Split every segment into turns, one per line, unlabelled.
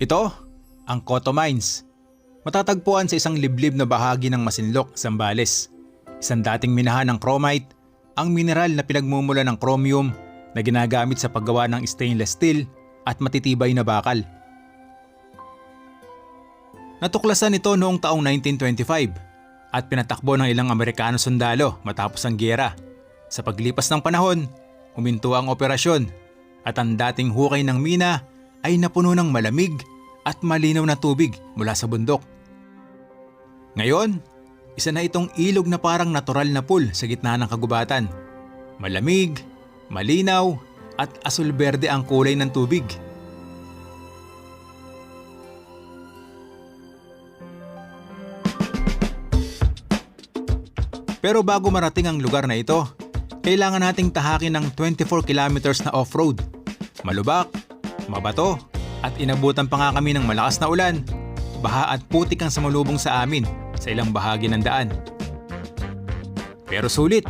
Ito, ang Coto Mines. Matatagpuan sa isang liblib na bahagi ng Masinloc, Zambales. Isang dating minahan ng chromite, ang mineral na pinagmumula ng chromium na ginagamit sa paggawa ng stainless steel at matitibay na bakal. Natuklasan ito noong taong 1925 at pinatakbo ng ilang Amerikano sundalo matapos ang giyera. Sa paglipas ng panahon, huminto ang operasyon at ang dating hukay ng mina ay napuno ng malamig at malinaw na tubig mula sa bundok. Ngayon, isa na itong ilog na parang natural na pool sa gitna ng kagubatan. Malamig, malinaw at asul-berde ang kulay ng tubig. Pero bago marating ang lugar na ito, kailangan nating tahakin ng 24 kilometers na off-road. Malubak, mabato, at inabutan pa nga kami ng malakas na ulan, baha at putik ang sumalubong sa amin sa ilang bahagi ng daan. Pero sulit,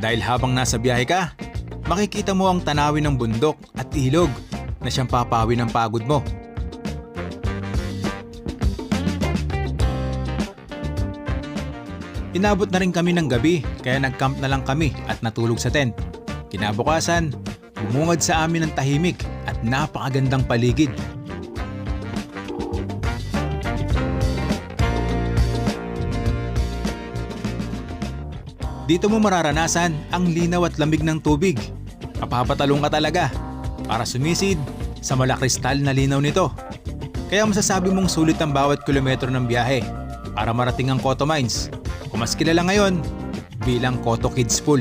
dahil habang nasa biyahe ka, makikita mo ang tanawin ng bundok at ilog na siyang papawi ng pagod mo. Inabot na rin kami ng gabi kaya nag-camp na lang kami at natulog sa tent. Kinabukasan, bumungad sa amin ng tahimik at napakagandang paligid. Dito mo mararanasan ang linaw at lamig ng tubig. Mapapatalong ka talaga para sumisid sa malakristal na linaw nito. Kaya masasabi mong sulit ang bawat kilometro ng biyahe para marating ang Coto Mines. Kung mas kilala ngayon bilang Coto Kids Pool.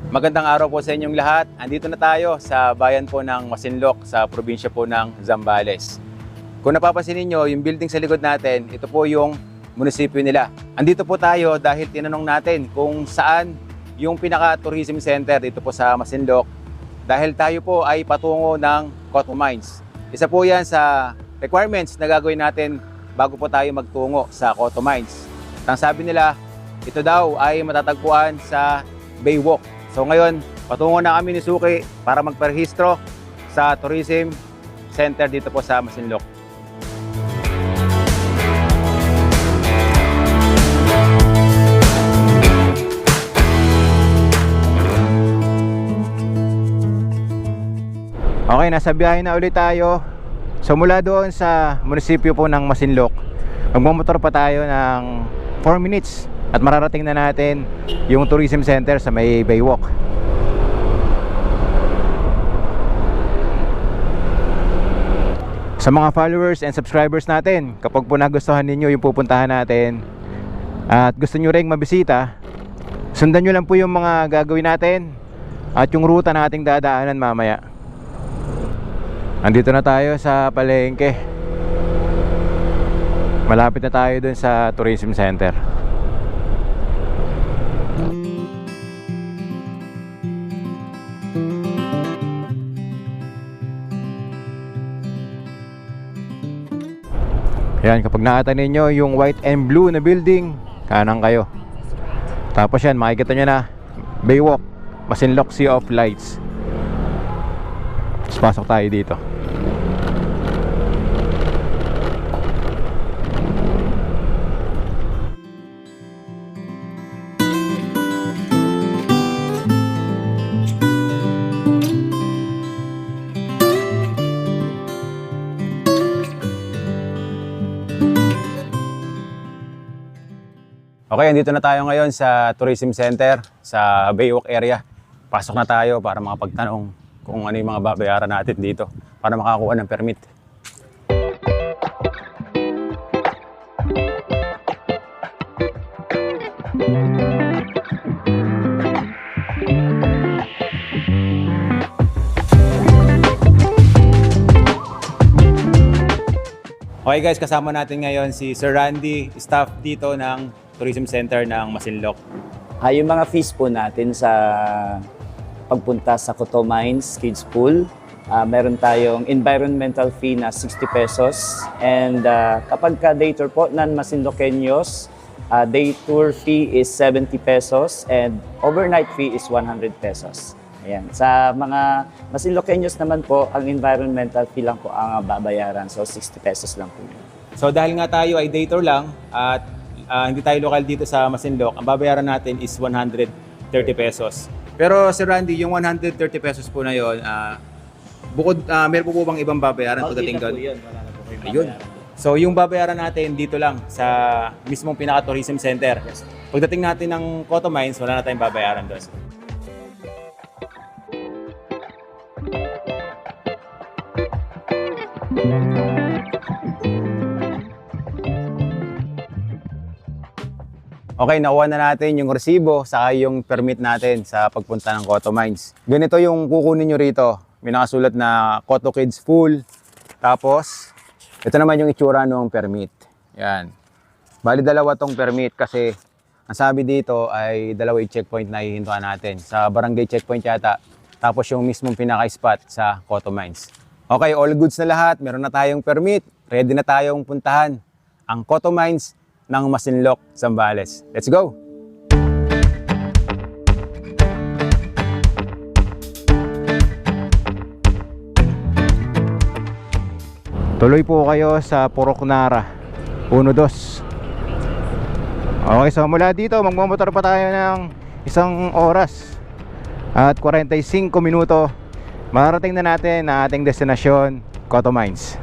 Magandang araw po sa inyong lahat. Andito na tayo sa bayan po ng Masinloc sa probinsya po ng Zambales. Kung napapansin niyo, yung building sa likod natin, ito po yung munisipyo nila. Andito po tayo dahil tinanong natin kung saan yung pinaka-tourism center dito po sa Masinloc dahil tayo po ay patungo ng Coto Mines. Isa po yan sa requirements na gagawin natin bago po tayo magtungo sa Coto Mines. Ang sabi nila, ito daw ay matatagpuan sa Baywalk. So ngayon, patungo na kami ni Suki para magparehistro sa tourism center dito po sa Masinloc. Okay, nasa biyahe na ulit tayo. So mula doon sa munisipyo po ng Masinloc, magmamotor pa tayo ng 4 minutes at mararating na natin yung tourism center sa may Baywalk. Sa mga followers and subscribers natin, kapag po nagustuhan ninyo yung pupuntahan natin at gusto nyo ring mabisita, sundan nyo lang po yung mga gagawin natin at yung ruta na ating dadaanan mamaya. Andito na tayo sa palengke. Malapit na tayo dun sa tourism center. Yan, kapag nakita ninyo yung white and blue na building, kanan kayo. Tapos yan, makikita nyo na Baywalk, Masinloc Sea of Lights. Tapos pasok tayo dito. Okay, andito na tayo ngayon sa tourism center sa Baywalk area. Pasok na tayo para makapagtanong kung ano yung mga babayaran natin dito para makakuha ng permit. Okay guys, kasama natin ngayon si Sir Randy, staff dito ng Tourism Center ng Masinloc.
Yung mga fees po natin sa pagpunta sa Coto Mines Kids Pool. Meron tayong environmental fee na 60 pesos. And kapag ka day tour po, non-Masinloqueños, day tour fee is 70 pesos and overnight fee is 100 pesos. Ayan. Sa mga Masinloqueños naman po, ang environmental fee lang po ang babayaran. So 60 pesos lang po.
So dahil nga tayo ay day tour lang at hindi tayo lokal dito sa Masinloc, ang babayaran natin is 130 pesos. Pero Sir Randy, yung 130 pesos po na yun, meron po bang ibang babayaran pagdating doon?
Wala na po kayo
Ayun. So yung babayaran natin dito lang sa mismong pinaka-tourism center.
Yes.
Pagdating natin ng Coto Mines, wala na tayong babayaran doon. Okay, nakuha na natin yung resibo saka yung permit natin sa pagpunta ng Coto Mines. Ganito yung kukunin nyo rito. May nakasulat na Coto Kids Pool. Tapos, ito naman yung itsura ng permit. Yan. Bali dalawa tong permit kasi ang sabi dito ay dalawa yung checkpoint na hihintuan natin. Sa barangay checkpoint yata. Tapos yung mismong pinaka-spot sa Coto Mines. Okay, all goods na lahat. Meron na tayong permit. Ready na tayong puntahan ang Coto Mines ng Masinloc, Zambales. Let's go! Tuloy po kayo sa Purok Nara 1-2. Okay, so mula dito magmamotor pa tayo ng 1 oras at 45 minuto. Marating na natin ang ating destinasyon, Coto Mines.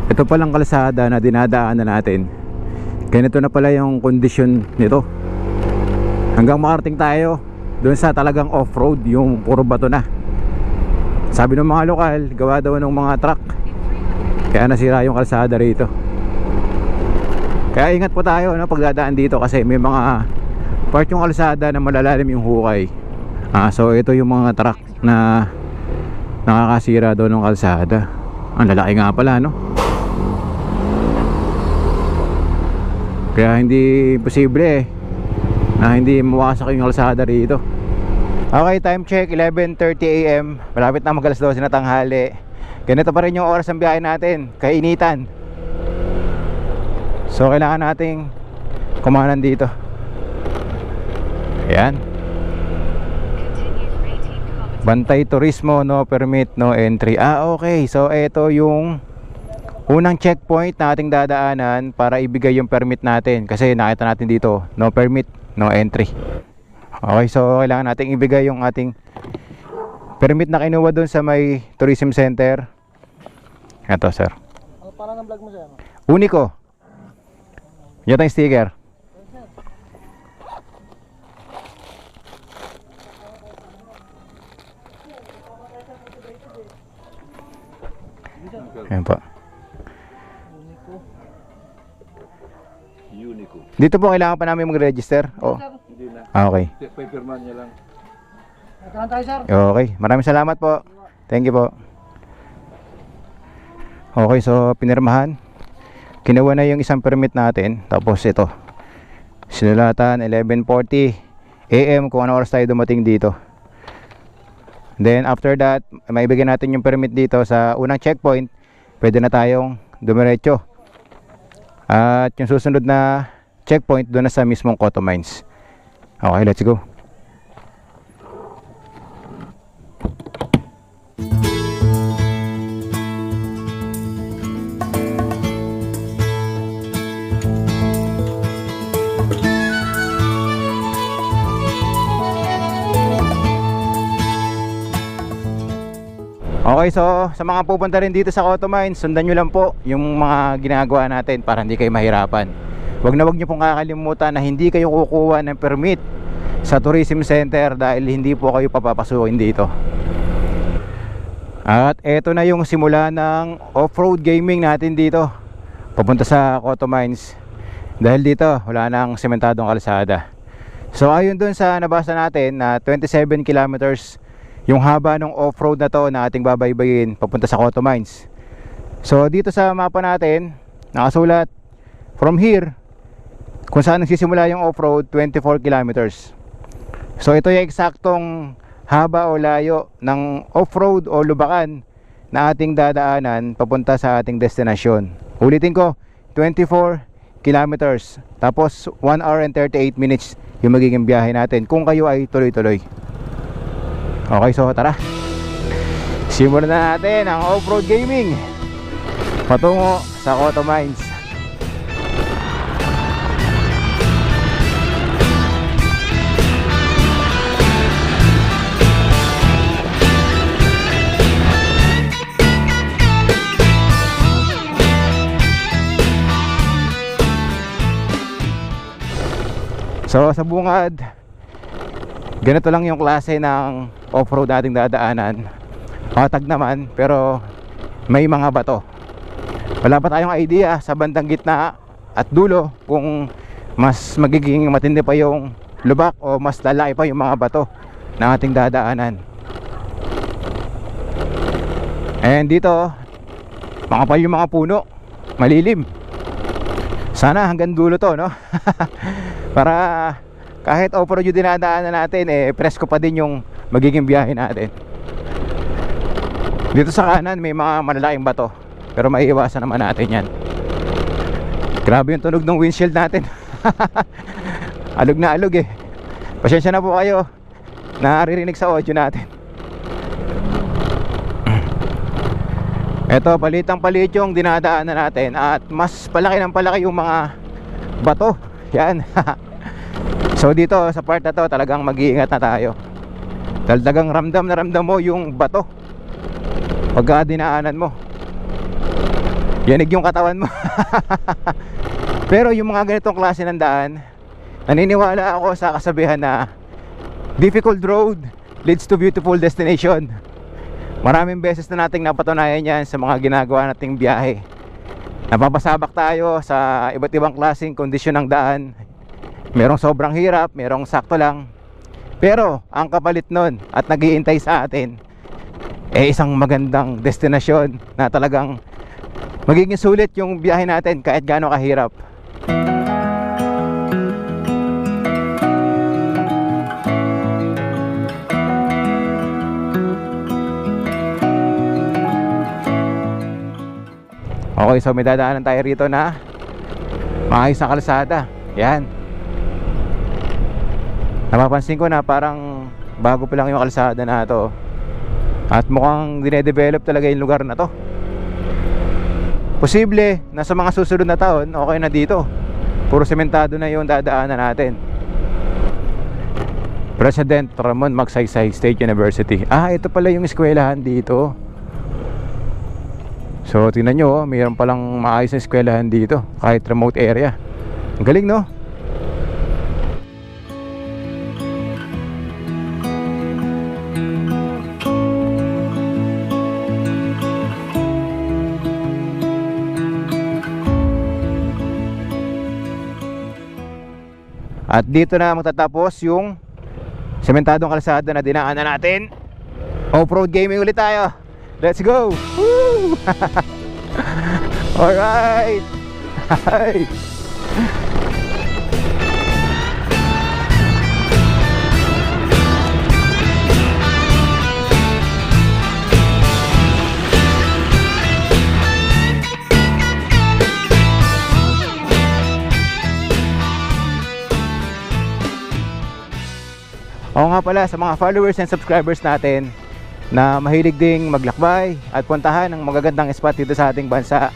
Ito palang kalsada na dinadaanan natin. Ganito na pala yung kondisyon nito. Hanggang makarating tayo doon sa talagang off-road, yung puro bato na. Sabi ng mga lokal, gawa daw ng mga truck. Kaya nasira yung kalsada rito. Kaya ingat po tayo pagdadaan dito kasi may mga part yung kalsada na malalalim yung hukay. So ito yung mga truck na nakakasira daw ng kalsada. Ang lalaki nga pala, no? Kaya hindi posible na hindi mawasak yung kalsada rito. Okay, time check 11:30 AM. Malapit na mag-alas 12 na tanghali. Ganito pa rin yung oras ng biyahe natin, kainitan. So kailangan nating kumanan dito. Ayan. Bantay turismo, no permit, no entry. Okay, so ito yung unang checkpoint na ating dadaanan para ibigay yung permit natin. Kasi nakita natin dito, no permit, no entry. Okay, so kailangan nating ibigay yung ating permit na kinuha doon sa may tourism center. Ito, sir.
Ano pala ng vlog mo, sir?
Unico. Yan ang sticker. Ayan po.
Unico.
Dito po kailangan pa namin mag-register. Oh.
Hindi na.
Okay.
Paperman niya lang.
Nagkaroon tayo, sir.
Okay. Maraming salamat po. Thank you po. Okay, so pinirmahan. Kinuha na yung isang permit natin. Tapos ito. Sinulatan 11:40 AM kung ano oras tayo dumating dito. Then after that, maibigyan natin yung permit dito sa unang checkpoint. Pwede na tayong dumiretso. At yung susunod na checkpoint doon na sa mismong Coto Mines. Okay, let's go. Okay, so sa mga pupunta rin dito sa Coto Mines, sundan nyo lang po yung mga ginagawa natin para hindi kayo mahirapan. Huwag nyo pong kakalimutan na hindi kayo kukuha ng permit sa tourism center dahil hindi po kayo papapasukin dito. At eto na yung simula ng off-road gaming natin dito papunta sa Coto Mines. Dahil dito wala nang sementadong kalsada. So ayon dun sa nabasa natin na 27 kilometers yung haba ng off-road na to na ating babaybayin papunta sa Cotto Mines. So dito sa mapa natin nakasulat from here kung saan nagsisimula yung off-road, 24 kilometers. So ito yung eksaktong haba o layo ng off-road o lubakan na ating dadaanan papunta sa ating destinasyon. Ulitin ko, 24 kilometers. Tapos 1 hour and 38 minutes yung magiging biyahe natin kung kayo ay tuloy-tuloy. Okay, so tara. Simulan na natin ang off-road gaming patungo sa Cotto Mines. So sa bungad, ganito lang yung klase ng off-road nating dadaanan. Patag naman pero may mga bato. Wala pa tayong idea sa bandang gitna at dulo kung mas magiging matindi pa yung lubak o mas lalaki pa yung mga bato na ating dadaanan. And dito makapal yung mga puno, malilim. Sana hanggang dulo to, no? Para kahit off-road yung dinadaanan natin, presko pa din yung magiging biyahe natin. Dito sa kanan may mga malalaking bato, pero maiiwasan naman natin yan. Grabe yung tunog ng windshield natin. Alog na alog eh. Pasensya na po kayo, naririnig sa audio natin. Eto, palitang palit yung dinadaanan natin at mas palaki ng palaki yung mga bato. Yan. So dito sa part na to talagang mag-iingat na tayo. Talagang ramdam na ramdam mo yung bato pagka dinaanan mo. Yanig yung katawan mo. Pero yung mga ganitong klase ng daan, naniniwala ako sa kasabihan na difficult road leads to beautiful destination. Maraming beses na nating napatunayan yan sa mga ginagawa nating biyahe. Napapasabak tayo sa iba't ibang klaseng kondisyon ng daan. Merong sobrang hirap, merong sakto lang. Pero ang kapalit nun at nag-iintay sa atin isang magandang destinasyon na talagang magiging sulit yung biyahe natin kahit gaano kahirap. Okay, so may dadaanan tayo rito na maayos na kalsada. Yan. Napapansin ko na parang bago pa lang yung kalsada na to. At mukhang dinedevelop talaga yung lugar na to. Posible na sa mga susunod na taon, okay na dito. Puro sementado na yung dadaanan natin. President Ramon Magsaysay State University. Ito pala yung eskwelahan dito. So tingnan nyo, mayroon palang maayos na eskwelahan dito kahit remote area. Ang galing, no? At dito na magtatapos yung sementadong kalsada na dinaanan natin. Off-road gaming ulit tayo. Let's go! Woo! Alright! Hi! Oo nga pala, sa mga followers and subscribers natin na mahilig ding maglakbay at puntahan ng magagandang spot dito sa ating bansa,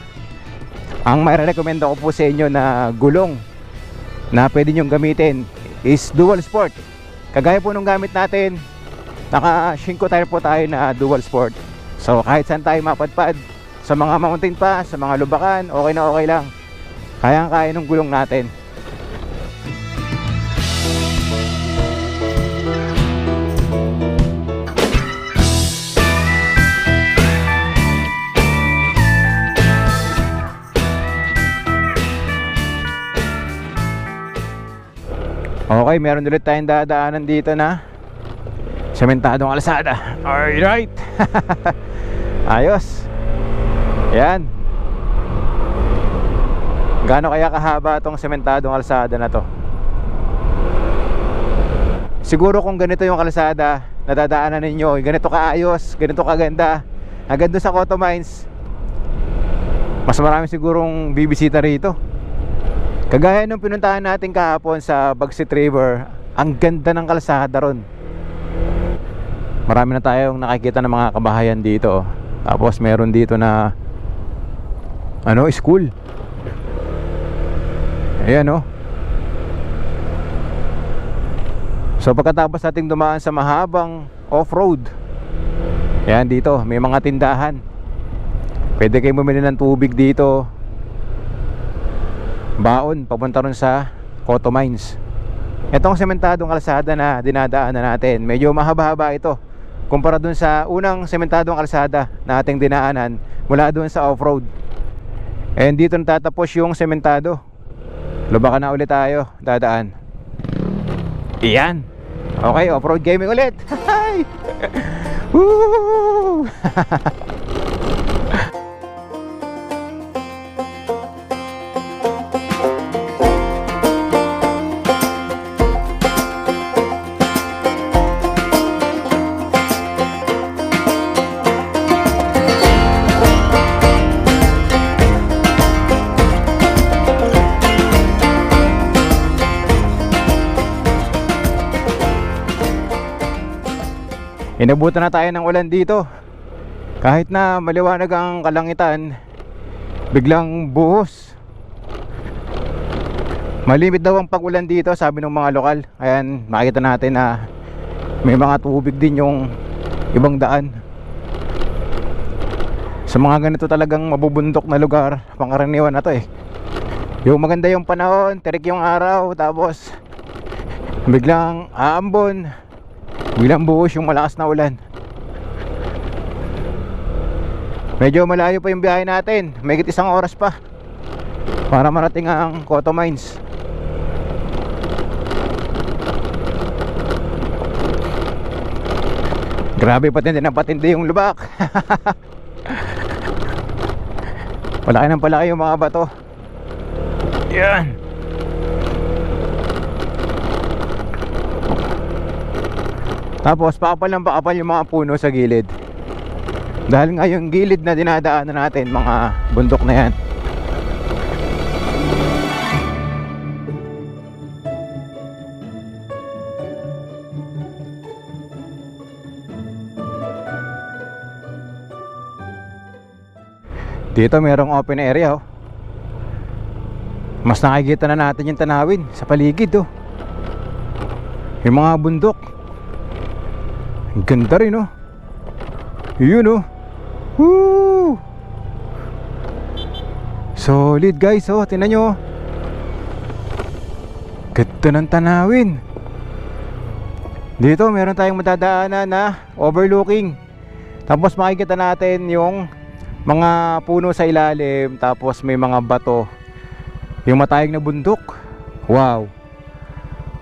ang mai-recommend ko po sa inyo na gulong na pwede nyong gamitin is dual sport. Kagaya po nung gamit natin, naka 5 tire po tayo na dual sport. So kahit saan tayo mapadpad, sa mga mountain pass, sa mga lubakan, okay na okay lang. Kayang-kaya ng gulong natin. Okay, meron ulit tayong dadaanan dito na sementadong kalsada. Alright. Ayos. Yan. Gaano kaya kahaba itong sementadong kalsada na to? Siguro kung ganito yung kalsada nadadaanan ninyo, ganito kaayos, ganito kaganda, agad doon sa Cotto Mines, mas marami sigurong bibisita rito. Kagaya nung pinuntahan natin kahapon sa Bagsit River, ang ganda ng kalsada ron. Marami na tayong nakikita ng mga kabahayan dito. Tapos meron dito na school. Ayan oh. So pagkatapos nating dumaan sa mahabang off-road, ayan dito, may mga tindahan. Pwede kayo bumili ng tubig dito. Baon, papunta rin sa Cotto Mines. Itong sementadong kalsada na dinadaanan natin, medyo mahaba-haba ito kumpara dun sa unang sementadong kalsada na ating dinaanan mula dun sa off-road. And dito natatapos yung sementado. Lubakan na ulit tayo, dadaan. Iyan. Okay, off-road gaming ulit. Hi! Woo! Inabutan na tayo ng ulan dito. Kahit na maliwanag ang kalangitan, biglang buhos. Malimit daw ang pag-ulan dito, sabi ng mga lokal. Ayan, makikita natin na may mga tubig din yung ibang daan. Sa mga ganito talagang mabubundok na lugar, pangkaraniwan na to eh. Yung maganda yung panahon, tirik yung araw, tapos biglang aambon, biglang buhos yung malakas na ulan. Medyo malayo pa yung biyahe natin, mahigit 1 oras pa para marating ang Cotto Mines. Grabe, patindi na patindi yung lubak. Palaki ng palaki yung mga bato. Yan. Tapos pakapal ng pakapal yung mga puno sa gilid. Dahil nga yung gilid na dinadaanan natin, mga bundok na yan. Dito merong open area oh. Mas nakikita na natin yung tanawin sa paligid oh. Yung mga bundok. Ang ganda rin oh. Yun oh. Woo! Solid guys oh. Tingnan nyo. Ganda ng tanawin. Dito meron tayong madadaanan na overlooking. Tapos makikita natin yung mga puno sa ilalim. Tapos may mga bato. Yung matayog na bundok. Wow.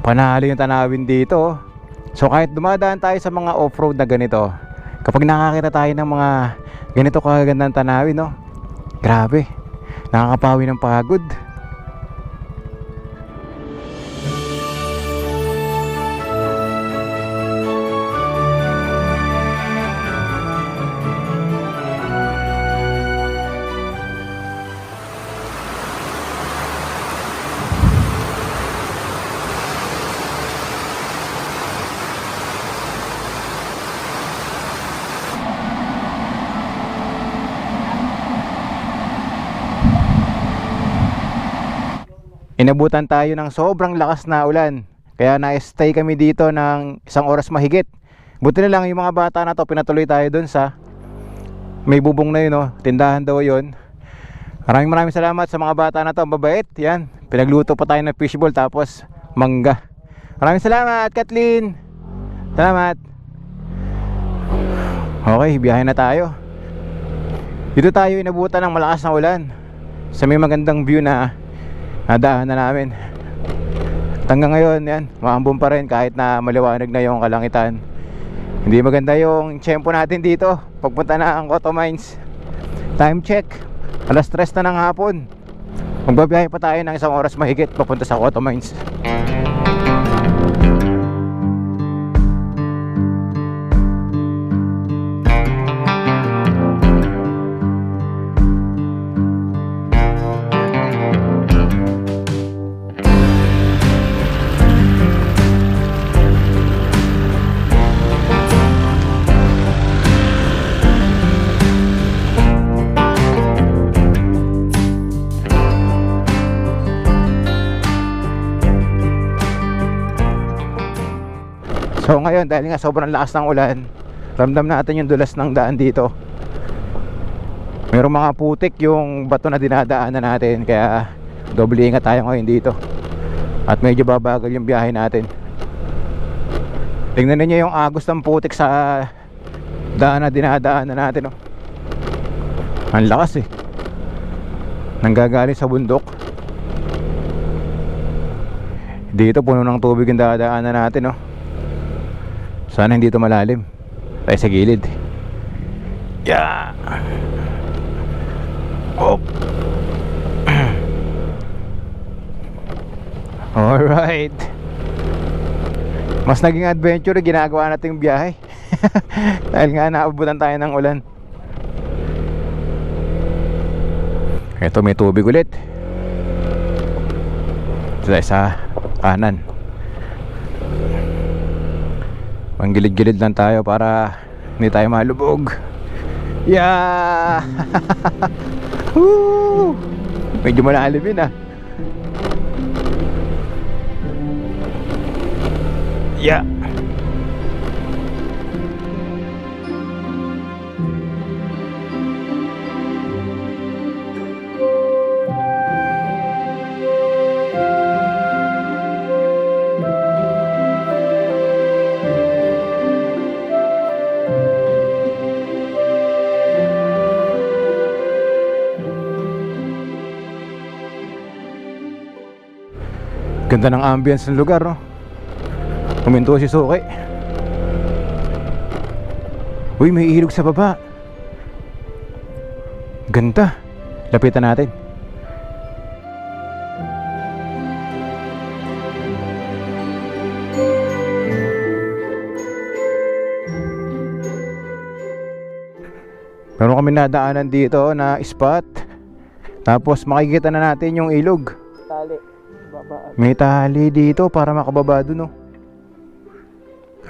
Panalo yung tanawin dito oh. So kahit dumadaan tayo sa mga off-road na ganito, kapag nakakita tayo ng mga ganito kagandang tanawin no, grabe, nakakapawi ng pagod. Inabutan tayo ng sobrang lakas na ulan, kaya na-stay kami dito ng 1 oras mahigit. Buti na lang yung mga bata na to, pinatuloy tayo dun sa may bubong na yun oh, tindahan daw yun. Maraming salamat sa mga bata na to, mabait. Yan, pinagluto pa tayo ng fishball tapos mangga. Maraming salamat Kathleen. Salamat. Okay, biyahe na tayo. Dito tayo inabutan ng malakas na ulan sa may magandang view na nadaan na namin. Hanggang ngayon yan, maambon pa rin kahit na maliwanag na yung kalangitan. Hindi maganda yung tempo natin dito pagpunta na ang Cotto Mines. Time check, alas 3 na ng hapon. Magbabiyahe pa tayo ng 1 oras mahigit papunta sa Cotto Mines. So ngayon, dahil nga sobrang lakas ng ulan, ramdam natin yung dulas ng daan dito. Mayroong mga putik yung bato na dinadaanan natin, kaya doble ingat tayo ngayon dito. At medyo babagal yung biyahe natin. Tingnan niyo yung agos ng putik sa daan na dinadaanan natin, oh. Ang lakas eh. Nanggagaling sa bundok. Dito puno ng tubig yung dadaanan natin, oh. Sana hindi ito malalim. Tayo sa gilid. Yeah. Oh. Alright. Mas naging adventure ginagawa natin yung biyahe. Dahil nga naabutan tayo ng ulan. Ito may tubig ulit. Ito tayo sa kanan. Panggilid-gilid lang tayo para hindi tayo malubog. Yeah! Woo! Medyo malalim yun, ah. Yeah! Ganda ng ambience ng lugar, no? Huminto si Suki. Uy, may ilog sa baba. Ganda. Lapitan natin. Meron kami nadaanan dito na spot. Tapos makikita na natin yung ilog.
Tali. Baba.
May tali dito para makababa dun, oh.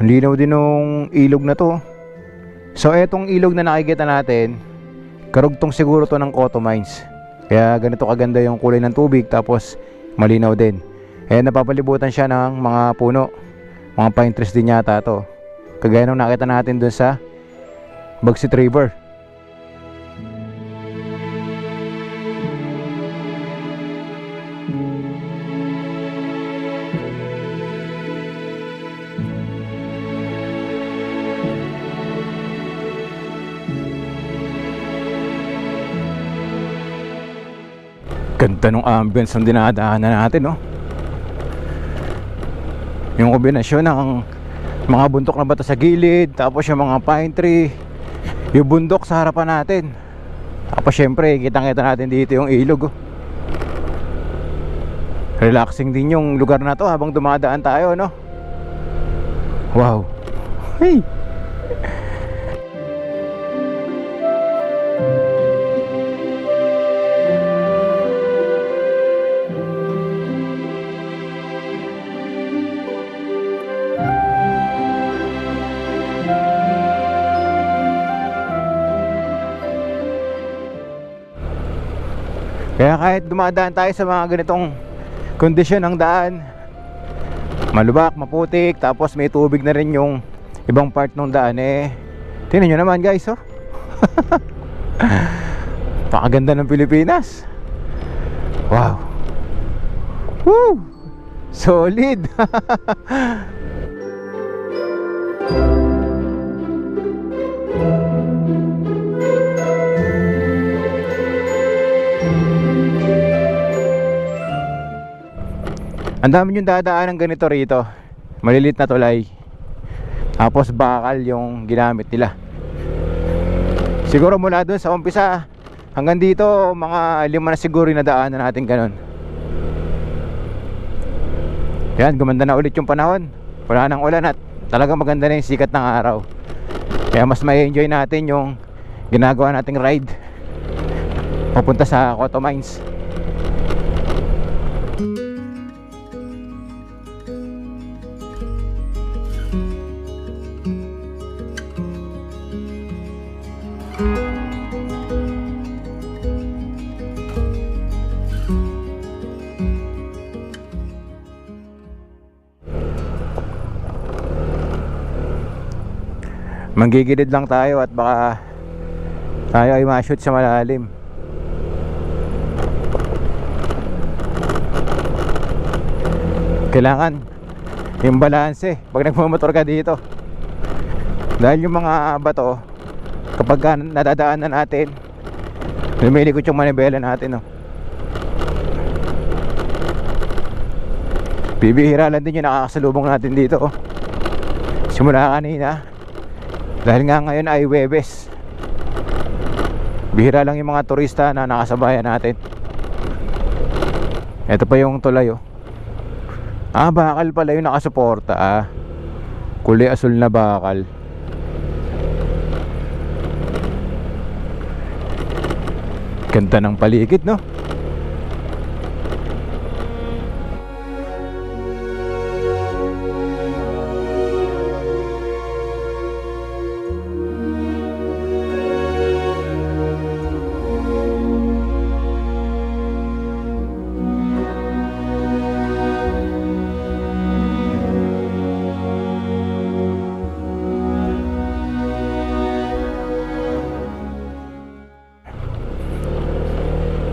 Ang linaw din ng ilog na to. So etong ilog na nakikita natin, karugtong siguro to ng Cotto Mines. Kaya ganito kaganda yung kulay ng tubig, tapos malinaw din. Napapalibutan siya ng mga puno. Mga pine trees din yata to. Kagaya nung nakita natin dun sa Bagsit River. Ganda ng ambience ng dinadaanan natin, no? Yung kombinasyon ng mga buntok na bato sa gilid, tapos yung mga pine tree, yung bundok sa harapan natin. Tapos syempre, kitang-kita natin dito yung ilog, oh. Relaxing din yung lugar na to habang dumadaan tayo, no? Wow. Hey! Kaya kahit dumadaan tayo sa mga ganitong kondisyon ng daan, malubak, maputik, tapos may tubig na rin yung ibang part ng daan, tingnan nyo naman, guys, oh. Pakaganda ng Pilipinas. Wow. Woo! Solid. Ang dami yung dadaan ng ganito rito. Malilit na tulay. Tapos bakal yung ginamit nila. Siguro mula doon sa umpisa hanggang dito, mga 5 na siguro yung nadaanan natin ganun. Yan, gumanda na ulit yung panahon. Wala nang ulan at talagang maganda na yung sikat ng araw. Kaya mas may enjoy natin yung ginagawa nating ride papunta sa Cotto Mines. Manggigilid lang tayo at baka tayo ay ma-shoot sa malalim. Kailangan yung balanse pag nagmumotor ka dito, dahil yung mga bato kapag nadadaanan natin, lumilikot yung manibela natin, oh. Bibihira lang din yung nakakasalubong natin dito, oh. Simula kanina, dahil nga ngayon ay Huwebes, bihira lang yung mga turista na nakasabayan natin. Ito pa yung tulay, oh. Bakal pala yung nakasuporta, kulay asul na bakal. Ganda ng paligid, no?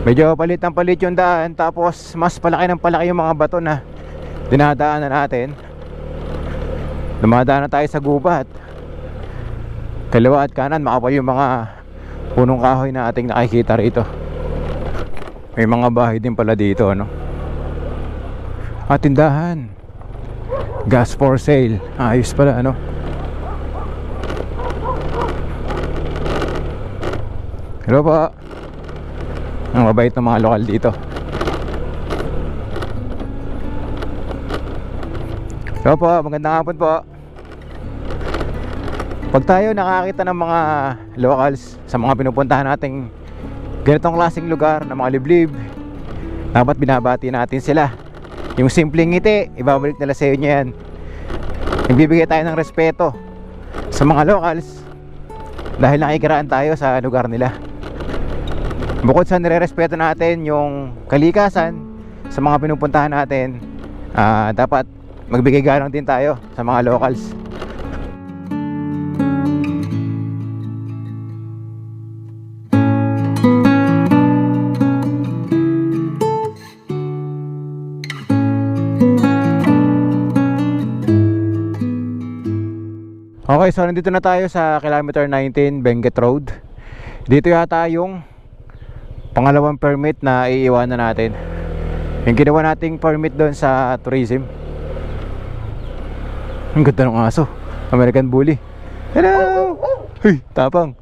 Medyo palit ng palit yung daan, tapos mas palaki ng palaki yung mga bato na dinadaanan natin. Dumadaan na tayo sa gubat. Kaliwa at kanan makapal yung mga punong kahoy na ating nakikita rito. May mga bahay din pala dito, ano? At tindahan, gas for sale. Ayos pala, ano? Hello po. Ang mabait ng mga lokal dito. So po, magandang hapon po. Pag tayo nakakita ng mga locals sa mga pinupuntahan nating ganitong klaseng lugar na mga liblib, dapat binabati natin sila. Yung simpleng ngiti, ibabalik nila sa inyo yan. Nagbibigay tayo ng respeto sa mga locals dahil nakikiraan tayo sa lugar nila. Bukod sa nire-respeto natin yung kalikasan sa mga pinupuntahan natin, dapat magbigay galang din tayo sa mga locals. Okay, so nandito na tayo sa kilometer 19 Benguet Road. Dito yata yung pangalawang permit na iiwanan natin. Yung ginawa nating permit doon sa tourism. Ang ganda ng aso, American Bully. Hello! Hey, tapang.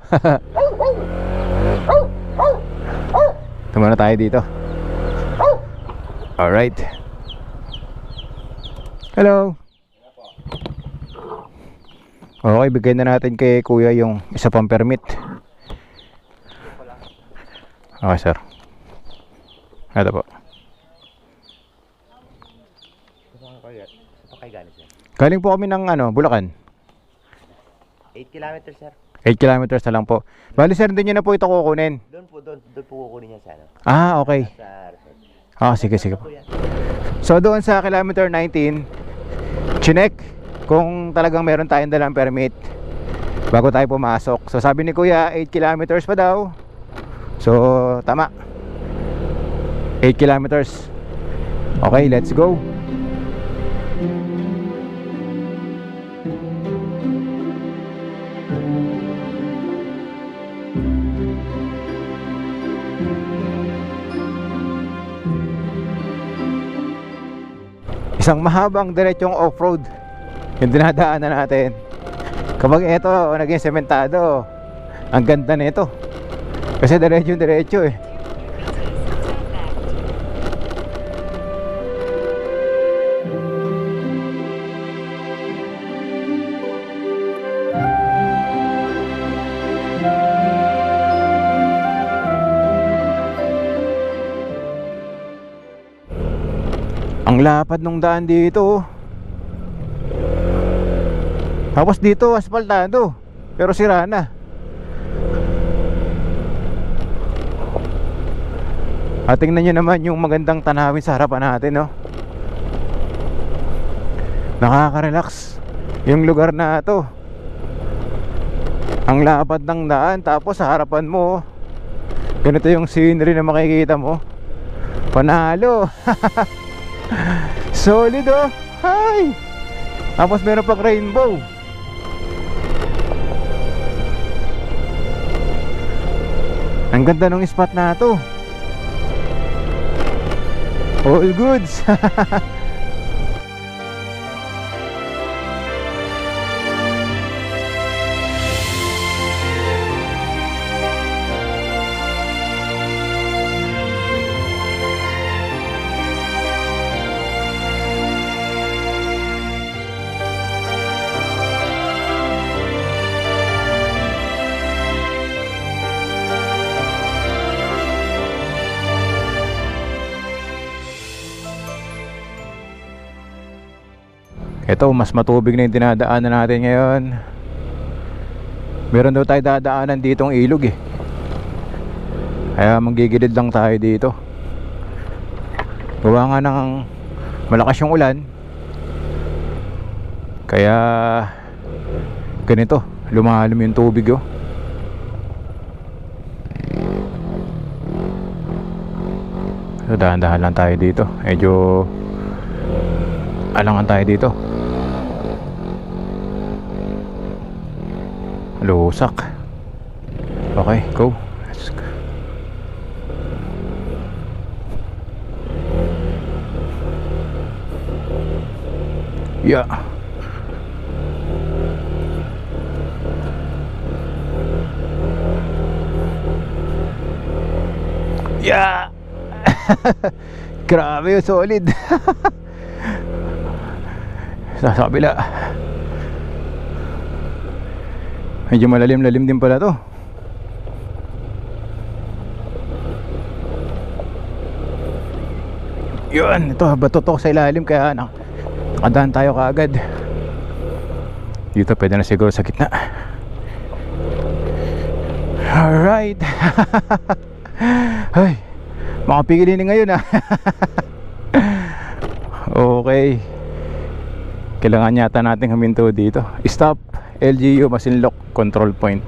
Tama na tayo dito. Alright. Hello. Okay, bigyan na natin kay kuya yung isa pang permit. Okay, sir. Ito po. Galing po kami ng Bulacan.
8 kilometers, sir.
8 kilometers na lang po. Bali, sir, hindi nyo na po ito kukunin.
Doon po kukunin niya sa
Okay.
sa resort.
Sige po. So doon sa kilometer 19, chinek kung talagang meron tayong dalang permit bago tayo pumasok. So sabi ni kuya 8 kilometers pa daw. So tama, 8 kilometers. Okay, let's go. Isang mahabang diretsong off-road yung dinadaanan natin. Kapag ito naging sementado, ang ganda nito. Kasi diretso eh. Ang lapad nung daan dito. Tapos dito asfaltado, pero sira na. At tingnan nyo naman yung magandang tanawin sa harapan natin, no? Nakaka-relax yung lugar na to. Ang lapad ng daan, tapos sa harapan mo, ganito yung scenery na makikita mo. Panalo. Solid, oh. Hi. Tapos meron pang rainbow. Ang ganda ng spot na to. All goods. Ito, mas matubig na yung dinadaanan natin ngayon. Meron daw tayo dadaanan ditong ilog eh. Kaya manggigilid lang tayo dito. Gawa nga ng malakas yung ulan, kaya ganito, lumalim yung tubig, oh. So dahan-dahan lang tayo dito. Medyo alangan tayo dito. Lusak. Okay, go. Let's go. Yeah. Yeah. Grabe, solid. Sa kabila. Medyo malalim-lalim din pala to. Yun, ito, bato to sa ilalim, kaya nakadaan tayo kaagad. Dito pwede na siguro sa gitna. Alright. Ay, makapigilin ngayon ah. Okay. Kailangan yata natin huminto dito. Stop, LGU Masinloc Control Point.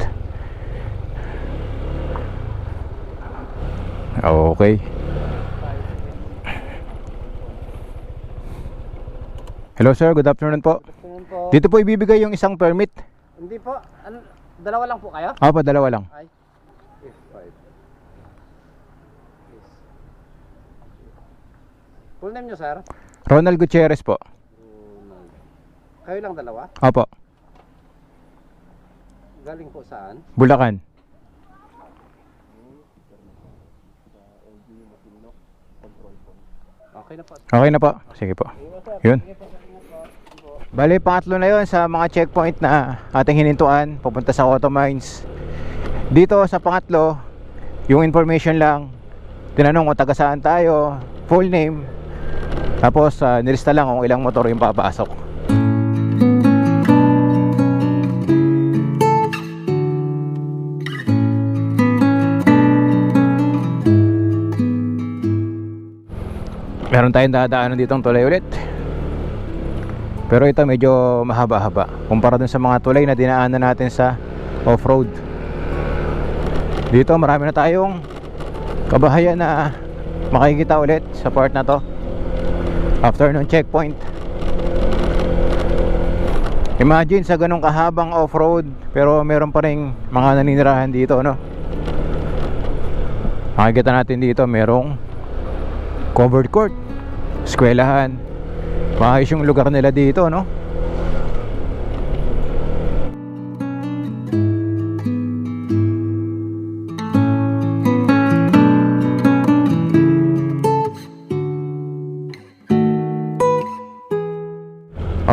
Okay. Hello sir, good afternoon po.
Ganun po.
Dito po ibibigay yung isang permit.
Hindi po. Ano, dalawa lang po kayo?
Opo, dalawa lang.
Ay. F5. Full name nyo, sir?
Ronald Gutierrez po.
Kayo lang dalawa?
Opo,
Galing po saan?
Bulacan.
Okay na po.
Okay na po. Sige po. Yun. Bale, pangatlo na yun sa mga checkpoint na ating hinintuan papunta sa Auto Mines. Dito sa pangatlo, yung information lang, tinanong kung taga saan tayo, full name, tapos nilista lang kung ilang motor yung papasok. Meron tayong dadaanan ditong tulay ulit. Pero ito medyo mahaba-haba kumpara dun sa mga tulay na dinaanan natin sa off-road. Dito marami na tayong kabahayan na makikita ulit sa part na to after nung checkpoint. Imagine sa ganung kahabang off-road, pero meron pa ring mga naninirahan dito, no? Makikita natin dito merong covered court, eskwelahan. Maayos yung lugar nila dito, no?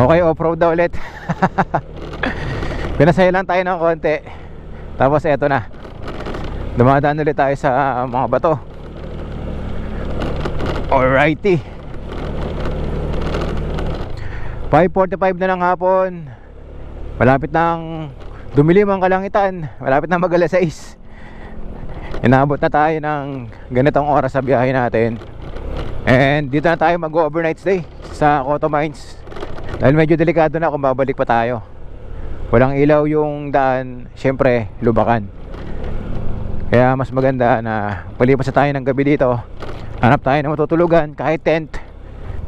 Okay, off-road na ulit. Pinasaya lang tayo ng konti. Tapos eto na, dumadaan ulit tayo sa mga bato. Alrighty, 5:45 na ng hapon. Malapit nang dumilim ang kalangitan. Malapit na mag-alas 6. Inaabot na tayo ng ganitong oras sa biyahe natin. And dito na tayo mag-overnight stay sa Coto Mines. Dahil medyo delikado na kung babalik pa tayo. Walang ilaw yung daan, syempre lubakan. Kaya mas maganda na palipas na tayo ng gabi dito. Hanap tayo ng matutulugan, kahit tent.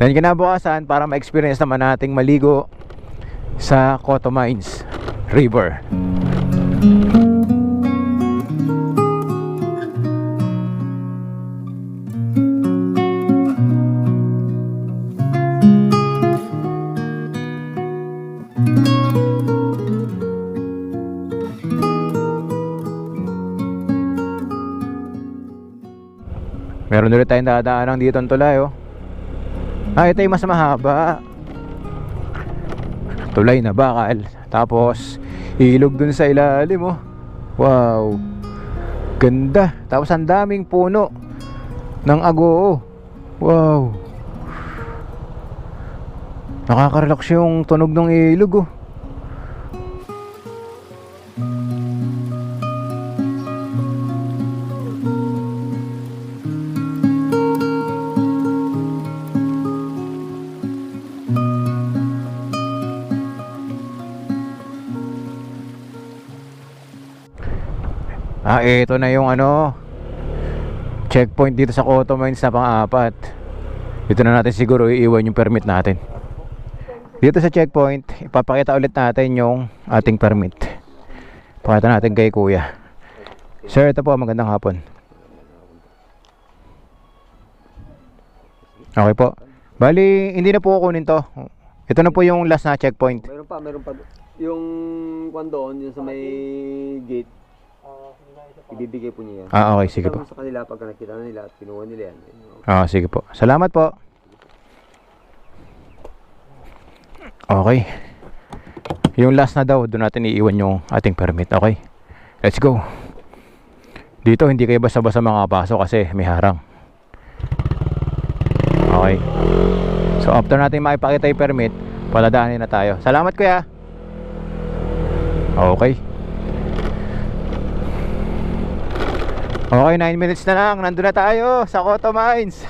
Then kinabukasan para ma-experience naman nating maligo sa Coto Mines River. Meron ulit tayong dadaanan dito ang tulay, oh. Ito yung mas mahaba. Tulay na bakal. Tapos ilog dun sa ilalim, oh. Wow, ganda. Tapos ang daming puno ng agoo. Wow, nakaka-relax yung tunog ng ilog, oh. Ito na yung checkpoint dito sa Coto Mines na pang-apat. Dito na natin siguro iiwan yung permit natin. Dito sa checkpoint, ipapakita ulit natin yung ating permit. Pakita natin kay kuya. Sir, ito po, magandang hapon. Okay po. Bali, hindi na po kukunin to. Ito na po yung last na checkpoint.
Meron pa. Yung kwan doon, yung sa may gate, ibibigay po niya yan.
Okay, sige po.
Sa kanila, pagka nakita na nila at kinuha nila yan.
Sige po. Salamat po. Okay. Yung last na daw, doon natin iiwan yung ating permit. Okay, let's go. Dito hindi kayo basta-basta makapasok kasi may harang. Okay. So after natin makipakita yung permit, paladaanin na tayo. Salamat kuya. Okay. Okay, 9 minutes na lang. Nandun na tayo sa Coto Mines.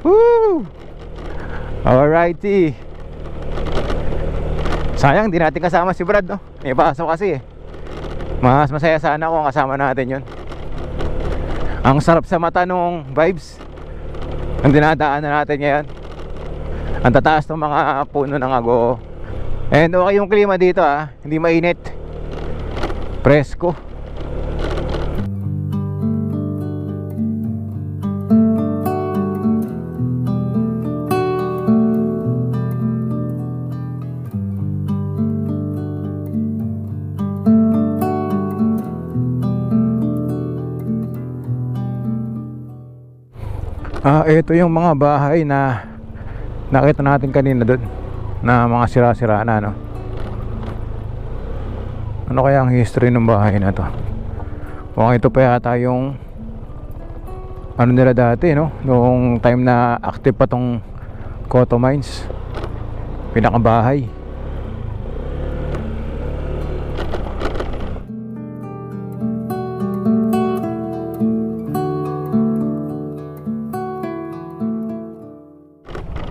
Woo! Alrighty. Sayang, di natin kasama si Brad, no? May pasok kasi eh. Mas masaya sana kung kasama natin yun. Ang sarap sa mata nung vibes ang dinadaanan natin ngayon. Ang tataas ng mga puno ng agoo. And okay yung klima dito, hindi mainit. Presko. Ito yung mga bahay na nakita natin kanina doon, na mga sira-sira na, no? Ano kaya ang history ng bahay na to? Mukhang ito pa yata yung nila dati, no? Noong time na active pa tong Coto Mines, pinakabahay.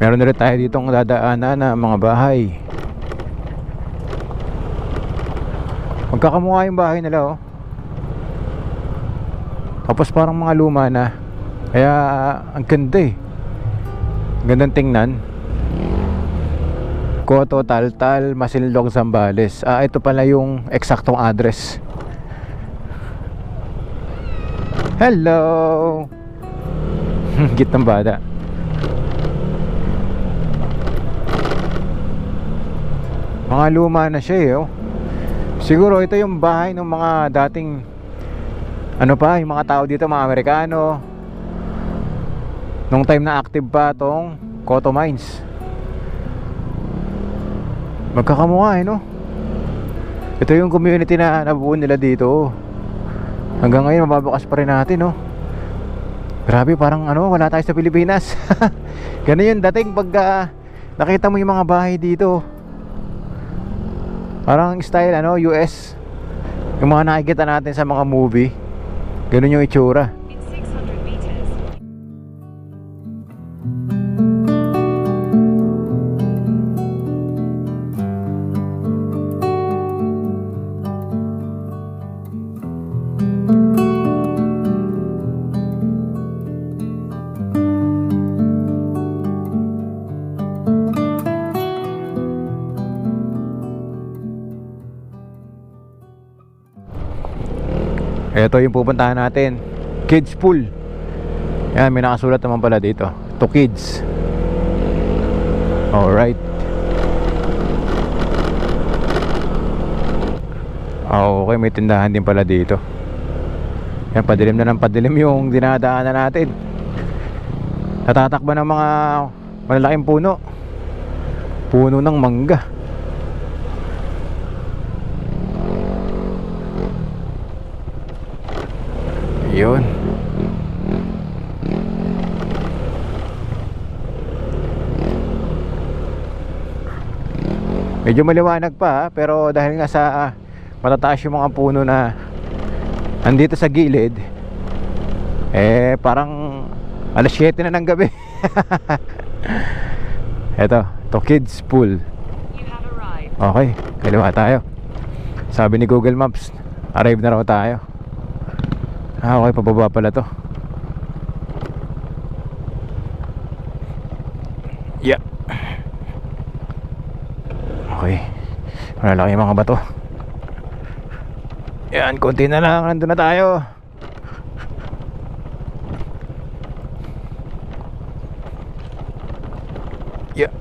Meron na rin tayo ditong dadaanan na mga bahay. Magkakamukha yung bahay nila, oh. Tapos parang mga luma na. Kaya ang ganda eh. Gandang tingnan. Coto, Taltal, Masinloc, Zambales. Ito pala yung eksaktong address. Hello. Gitang bata. Mga luma na siya eh, oh. Siguro ito yung bahay ng mga dating yung mga tao dito, mga Amerikano, nung time na active pa tong Coto Mines. Magkakamukha no? Ito yung community na nabuo nila dito. Hanggang ngayon mababakas pa rin natin no? Grabe, parang wala tayo sa Pilipinas. Ganun yung dating pag nakita mo yung mga bahay dito. Parang style US. Yung mga nakikita natin sa mga movie. Ganun yung itsura.
In 600 meters,
Ito yung pupuntahan natin, Kids Pool. Yan, may nakasulat naman pala dito, to kids. Alright. Okay, may tindahan din pala dito. Yan, padilim na ng padilim yung dinadaanan natin. Natatakba ng mga malalaking puno. Puno ng mangga. Yun. Medyo maliwanag pa pero dahil nga sa matataas yung mga puno na andito sa gilid, parang alas 7 na ng gabi. Eto, to kids pool.
you have arrived.
Okay, kaliwa tayo. Sabi ni Google Maps, arrive na raw tayo. Okay, pababa pala to. Yeah. Okay. Malalaki yung mga bato. Yan, konti na lang. Nandun na tayo. Yeah.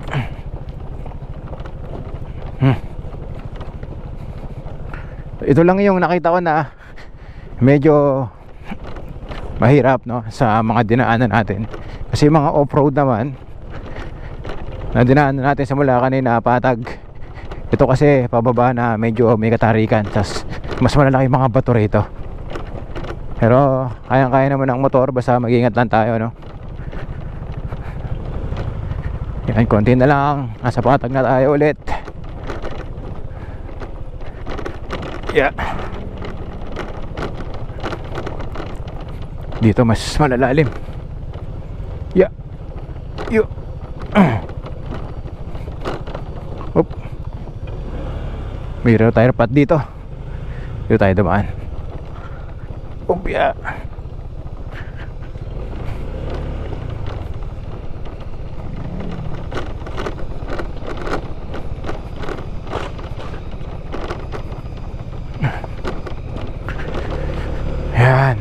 Ito lang yung nakita ko na medyo mahirap sa mga dinaanan natin. Kasi mga off-road naman na dinaanan natin sa mula kanina patag. Ito kasi pababa na medyo may katarikan, tas mas malalaki mga bato rito. Pero kayang-kaya naman ang motor, basta mag-ingat lang tayo Yan, konti na lang. Nasa patag na tayo ulit. Yeah. Dito mas malalalim. Yeah. Yo. Op. May raw tire pat dito. Dito tayo dumaan. Op, yeah. Yan.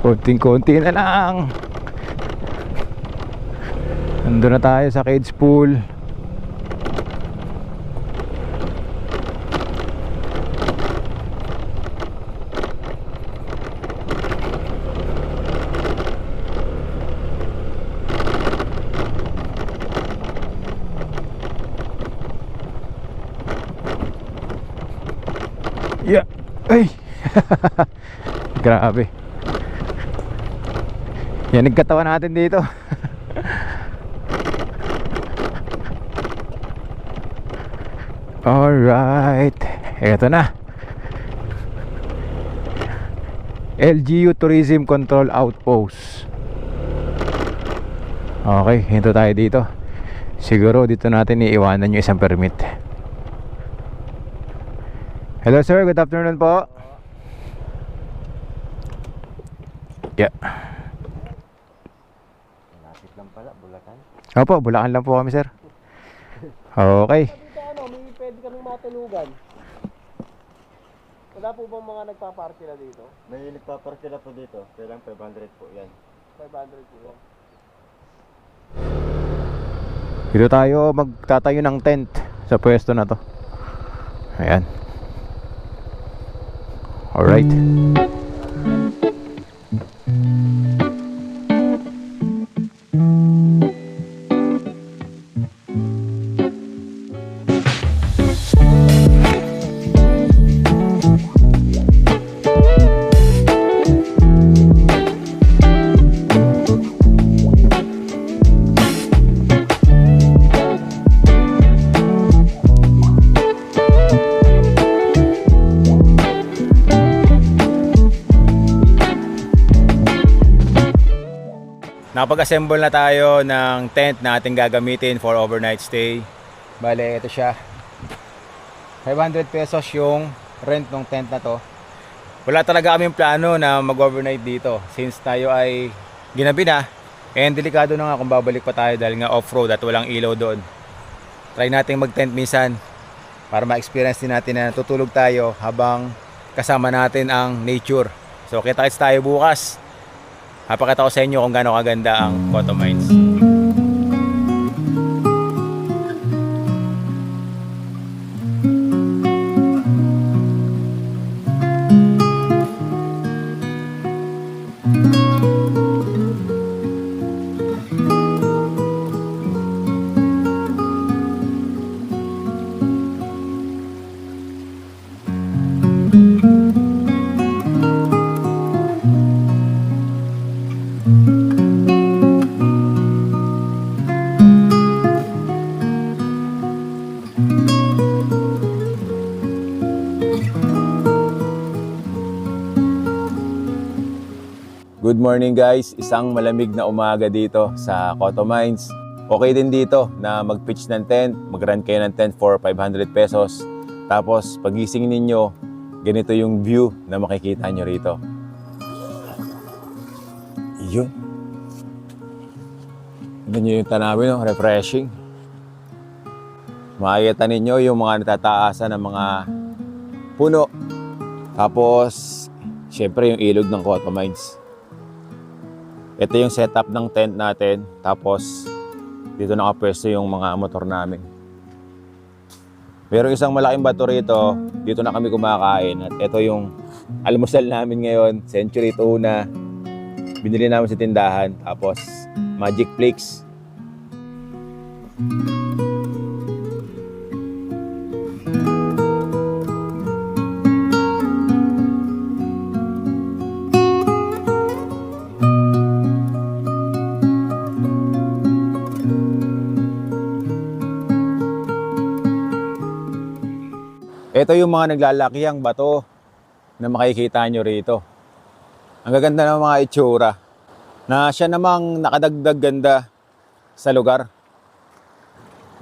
Konting-konti na lang. Nandun na tayo sa kids pool. Yeah. Ay. Grabe. Yan nagkatawa natin dito. Alright. Eto na. LGU Tourism Control Outpost. Okay, hinto tayo dito. Siguro dito natin iiwanan yung isang permit. Hello sir, good afternoon po. Yeah.
Malapit lang pala, Bulacan.
Opo, Bulacan lang po kami sir. Okay.
Dito may pwede kaming matulugan. Wala po bang mga nagpaparke na dito?
May nagpapark na po dito, kailang 500 po yan.
500 po.
Dito tayo magtatayo ng tent sa pwesto na to. Ayan. Alright. Nakapag-assemble na tayo ng tent na ating gagamitin for overnight stay. Bale, ito siya. 500 pesos yung rent ng tent na to. Wala talaga kaming plano na mag-overnight dito since tayo ay ginabi na. And delikado na nga kung babalik pa tayo dahil nga off-road at walang ilaw doon. Try natin mag-tent minsan para ma-experience din natin na tutulog tayo habang kasama natin ang nature. So kita-kits tayo bukas. Papakita ko sa inyo kung gaano kaganda ang Cotto Mines. Good morning guys, isang malamig na umaga dito sa Cotto Mines. Okay din dito na mag-pitch ng tent, mag-rent kayo ng tent for 500 pesos. Tapos pagising ninyo, ganito yung view na makikita nyo rito. Yun. Tignan nyo yung tanawin, no? Refreshing. Makikita ninyo yung mga natataasan ng mga puno. Tapos, syempre yung ilog ng Cotto Mines. Ito yung setup ng tent natin. Tapos, dito nakapwesto yung mga motor namin. Merong isang malaking bato rito. Dito na kami kumakain. At ito yung almusal namin ngayon. Century tuna. Binili namin sa tindahan. Tapos, Magic Flakes. Ito yung mga naglalakihang bato na makikita nyo rito. Ang gaganda ng mga itsura na siya namang nakadagdag ganda sa lugar.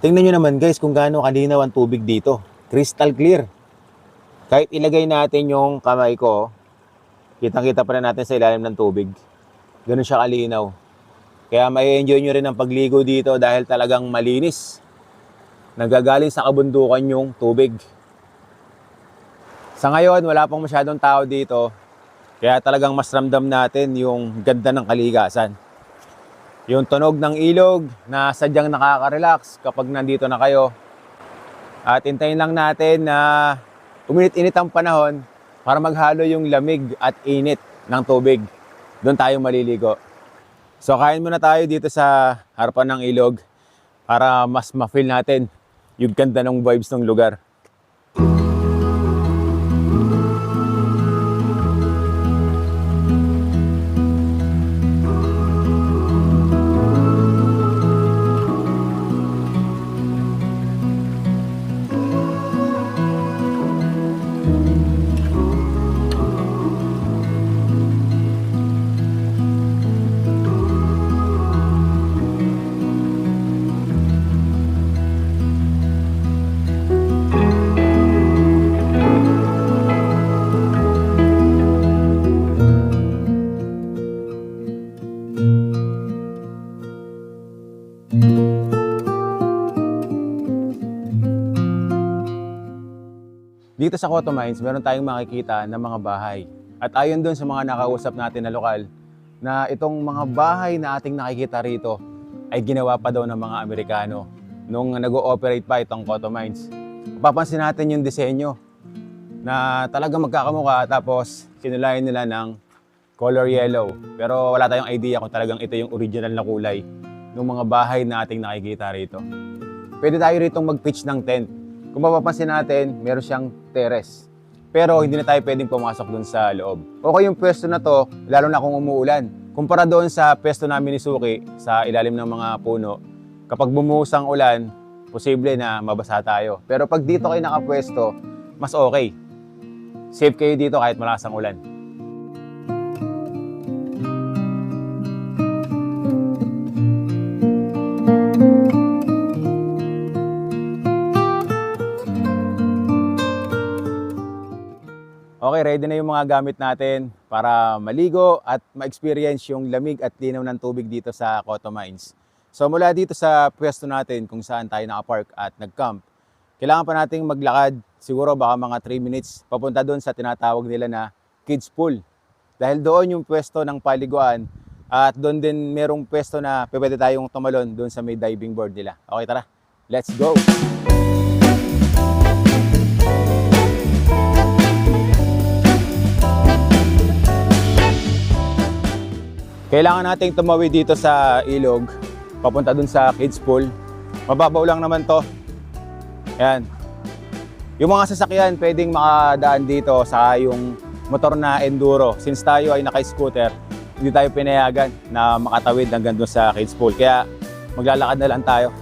Tingnan nyo naman guys kung gaano kalinaw ang tubig dito. Crystal clear. Kahit ilagay natin yung kamay ko, kitang-kita pa rin natin sa ilalim ng tubig. Ganun siya kalinaw. Kaya may enjoy nyo rin ang pagligo dito dahil talagang malinis. Nagagaling sa kabundukan yung tubig. Sa ngayon, wala pang masyadong tao dito. Kaya talagang mas ramdam natin yung ganda ng kaligasan. Yung tunog ng ilog na sadyang nakaka-relax kapag nandito na kayo. At hintayin lang natin na uminit-init ang panahon para maghalo yung lamig at init ng tubig. Doon tayo maliligo. So kain muna tayo dito sa harapan ng ilog para mas ma-feel natin yung ganda ng vibes ng lugar. Dito sa Cotto Mines, meron tayong makikita ng mga bahay. At ayon doon sa mga nakausap natin na lokal, na itong mga bahay na ating nakikita rito ay ginawa pa daw ng mga Amerikano nung nag-ooperate pa itong Cotto Mines. Papansin natin yung disenyo na talagang magkakamukha tapos kinulayan nila ng color yellow. Pero wala tayong idea kung talagang ito yung original na kulay ng mga bahay na ating nakikita rito. Pwede tayo ritong mag-pitch ng tent. Kung mapapansin natin, meron siyang terrace. Pero hindi na tayo pwedeng pumasok dun sa loob. Okay yung pwesto na to, lalo na kung umuulan. Kumpara doon sa pwesto namin ni Suki, sa ilalim ng mga puno, kapag bumuhos ang ulan, posible na mabasa tayo. Pero pag dito kayo nakapwesto, mas okay. Safe kayo dito kahit malakas ang ulan. ready na yung mga gamit natin para maligo at ma-experience yung lamig at linaw ng tubig dito sa Cotto Mines. So mula dito sa pwesto natin kung saan tayo nakapark at nag-camp, kailangan pa nating maglakad siguro baka mga 3 minutes papunta doon sa tinatawag nila na kids pool. Dahil doon yung pwesto ng paliguan at doon din merong pwesto na pwede tayong tumalon doon sa may diving board nila. Okay, tara, let's go! Kailangan nating tumawid dito sa ilog, papunta dun sa kids pool. Mababaw lang naman to. Ayan. Yung mga sasakyan pwedeng makadaan dito sa yung motor na enduro. Since tayo ay naka-scooter, hindi tayo pinayagan na makatawid hanggang dun sa kids pool. Kaya maglalakad na lang tayo.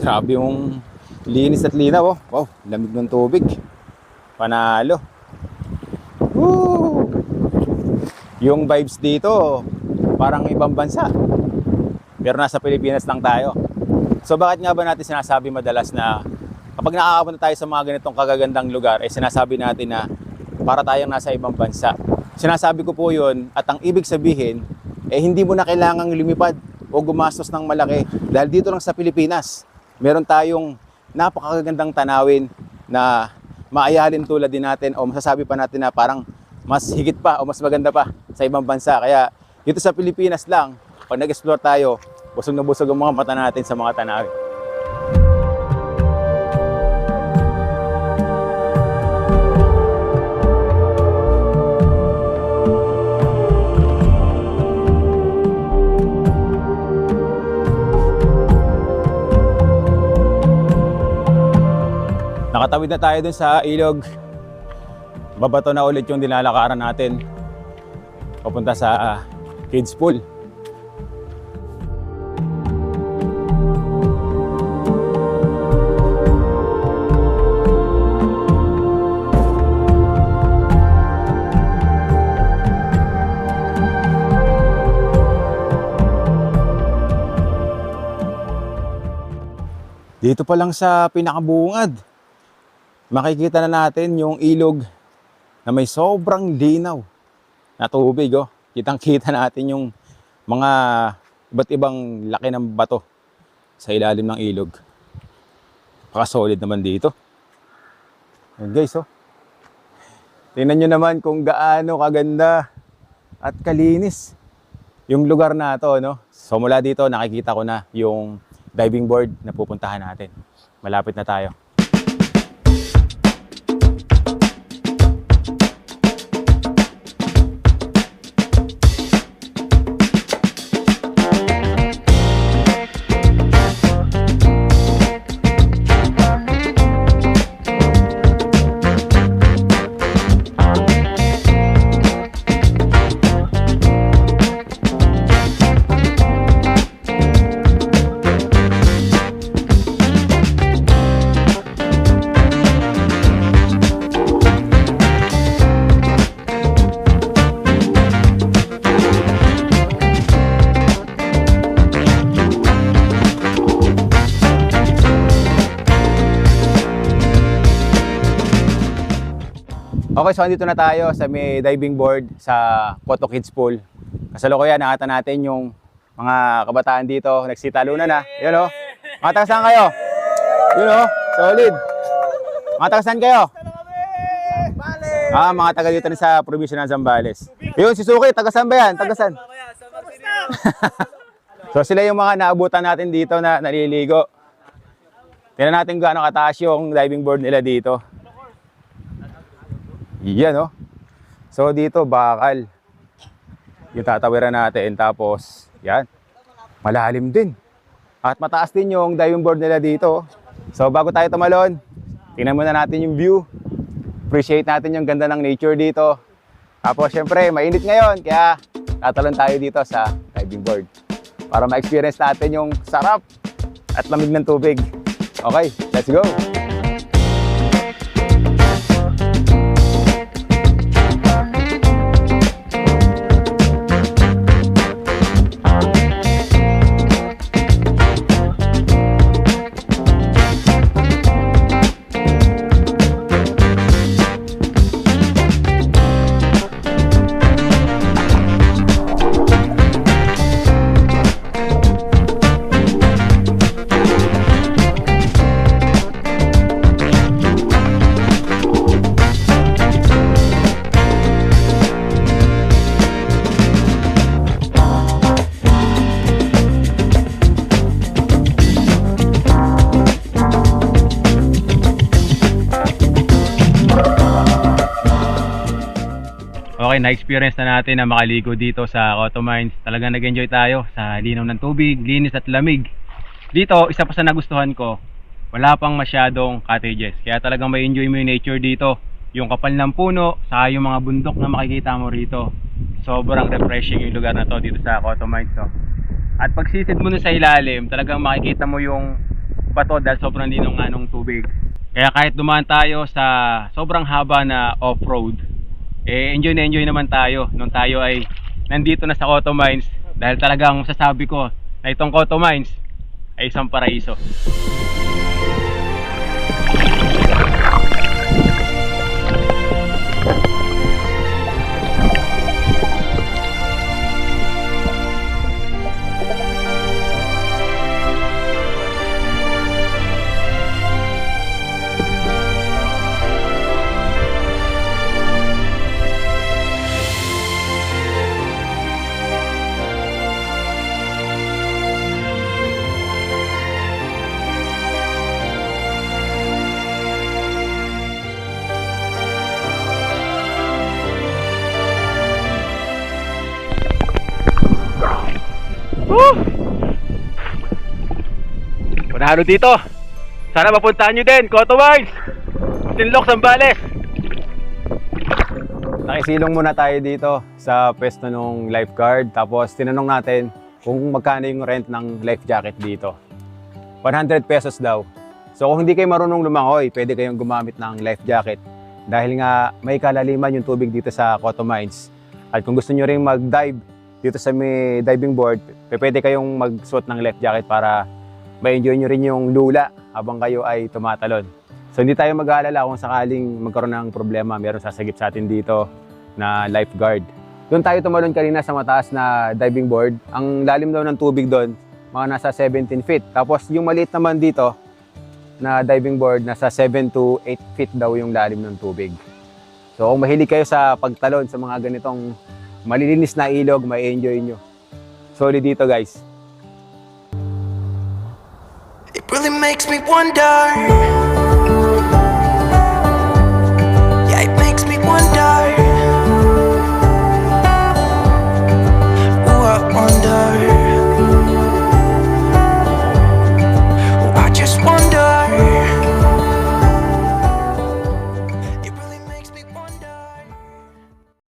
Grabe yung linis at linaw, oh. Wow, lamig ng tubig. Panalo. Woo! Yung vibes dito, parang ibang bansa. Pero nasa Pilipinas lang tayo. So bakit nga ba natin sinasabi madalas na kapag nakakapunta tayo sa mga ganitong kagagandang lugar, sinasabi natin na para tayong nasa ibang bansa. Sinasabi ko po yun at ang ibig sabihin, hindi mo na kailangang lumipad o gumastos ng malaki. Dahil dito lang sa Pilipinas, meron tayong napakagandang tanawin na maayalin tulad din natin o masasabi pa natin na parang mas higit pa o mas maganda pa sa ibang bansa. Kaya dito sa Pilipinas lang, pag nag-explore tayo, busog na busog ang mga mata natin sa mga tanawin. Nakatawid na tayo dun sa ilog. Babato na ulit yung dinalakaran natin papunta sa kids pool. Dito pa lang sa pinakabungad, makikita na natin yung ilog na may sobrang linaw na tubig. Oh. Kitang-kita natin yung mga iba't ibang laki ng bato sa ilalim ng ilog. Paka-solid naman dito. Ayan guys, oh. Tingnan nyo naman kung gaano kaganda at kalinis yung lugar na to, no? So mula dito nakikita ko na yung diving board na pupuntahan natin. Malapit na tayo. Okay, so andito na tayo sa may diving board sa Cotto Kids Pool. Kasalukuyan, nakita natin yung mga kabataan dito, nagsitalunan na. Yun o. Mga taga-saan kayo? Yun o, solid. Mga taga-saan kayo? Mga taga dito na sa probinsya ng Zambales. Yun, si Suki, taga-saan ba yan? Taga-saan? So sila yung mga naabutan natin dito na naliligo. Tingnan natin gaano kataas yung diving board nila dito. Yan, oh. So dito bakal yung tatawiran natin, tapos yan, malalim din at mataas din yung diving board nila dito. So bago tayo tumalon, tingnan muna natin yung view, appreciate natin yung ganda ng nature dito. Tapos syempre mainit ngayon, kaya tatalon tayo dito sa diving board para ma-experience natin yung sarap at lamig ng tubig. Okay, let's go!
Okay, na-experience na natin na makaligo dito sa Cotto Mines. Talagang nag-enjoy tayo sa linaw ng tubig, linis at lamig. Dito, isa pa sa nagustuhan ko, wala pang masyadong cottages. Kaya talagang may enjoy mo yung nature dito. Yung kapal ng puno, saka yung mga bundok na makikita mo rito. Sobrang refreshing yung lugar na to dito sa Cotto Mines. At pag sisid mo nun sa ilalim, talagang makikita mo yung bato dahil sobrang linaw nga ng tubig. Kaya kahit dumaan tayo sa sobrang haba na off-road, enjoy na enjoy naman tayo nung tayo ay nandito na sa Cotto Mines dahil talagang masasabi ko na itong Cotto Mines ay isang paraiso. Panalo dito. Sana mapuntahan nyo din, Cotto Mines, Masinloc, Zambales.
Nakisilong muna tayo dito sa pwesto ng lifeguard. Tapos tinanong natin kung magkano yung rent ng life jacket dito. 100 pesos daw. So kung hindi kayo marunong lumangoy, pwede kayong gumamit ng life jacket. Dahil nga may kalaliman yung tubig dito sa Cotto Mines. At kung gusto nyo rin mag-dive dito sa may diving board, pwede kayong magsuot ng life jacket para ma-enjoy nyo rin yung lula habang kayo ay tumatalon. So hindi tayo mag-aalala kung sakaling magkaroon ng problema, meron sasagip sa atin dito na lifeguard. Doon tayo tumalon kanina sa mataas na diving board. Ang lalim daw ng tubig doon, mga nasa 17 feet. Tapos yung maliit naman dito na diving board, nasa 7 to 8 feet daw yung lalim ng tubig. So kung mahilig kayo sa pagtalon sa mga ganitong malilinis na ilog, may enjoy nyo. Solid dito guys.
It really makes me wonder